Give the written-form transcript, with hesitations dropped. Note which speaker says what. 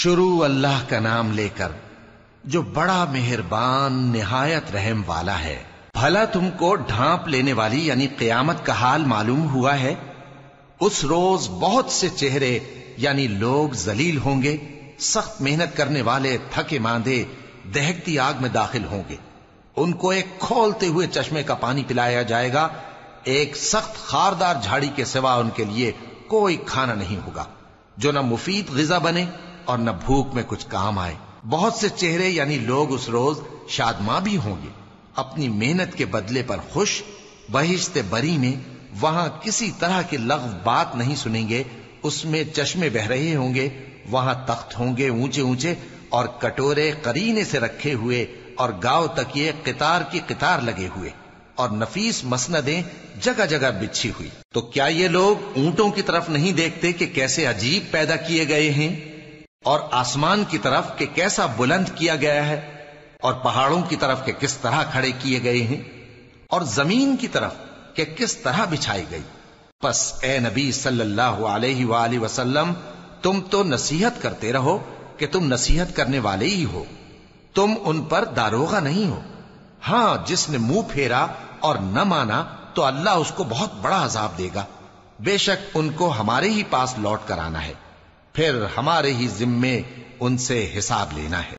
Speaker 1: شروع اللہ کا نام لے کر جو بڑا مہربان نہایت رحم والا ہے۔ بھلا تم کو ڈھانپ لینے والی یعنی قیامت کا حال معلوم ہوا ہے؟ اس روز بہت سے چہرے یعنی لوگ ذلیل ہوں گے، سخت محنت کرنے والے تھکے ماندے دہکتی آگ میں داخل ہوں گے۔ ان کو ایک کھولتے ہوئے چشمے کا پانی پلایا جائے گا، ایک سخت خاردار جھاڑی کے سوا ان کے لیے کوئی کھانا نہیں ہوگا جو نہ مفید غذا بنے اور نہ بھوک میں کچھ کام آئے۔ بہت سے چہرے یعنی لوگ اس روز شادماں بھی ہوں گے، اپنی محنت کے بدلے پر خوش، بہشت بری میں وہاں کسی طرح کی لغو بات نہیں سنیں گے، اس میں چشمے بہ رہے ہوں گے، وہاں تخت ہوں گے اونچے اونچے اور کٹورے قرینے سے رکھے ہوئے اور گاؤ تکیے قطار کی قطار لگے ہوئے اور نفیس مسندیں جگہ جگہ بچھی ہوئی۔ تو کیا یہ لوگ اونٹوں کی طرف نہیں دیکھتے کہ کیسے عجیب پیدا کیے گئے ہیں، اور آسمان کی طرف کہ کیسا بلند کیا گیا ہے، اور پہاڑوں کی طرف کہ کس طرح کھڑے کیے گئے ہیں، اور زمین کی طرف کہ کس طرح بچھائی گئی؟ پس اے نبی صلی اللہ علیہ وآلہ وسلم، تم تو نصیحت کرتے رہو کہ تم نصیحت کرنے والے ہی ہو، تم ان پر داروغہ نہیں ہو۔ ہاں، جس نے منہ پھیرا اور نہ مانا تو اللہ اس کو بہت بڑا عذاب دے گا۔ بے شک ان کو ہمارے ہی پاس لوٹ کر آنا ہے، پھر ہمارے ہی ذمے ان سے حساب لینا ہے۔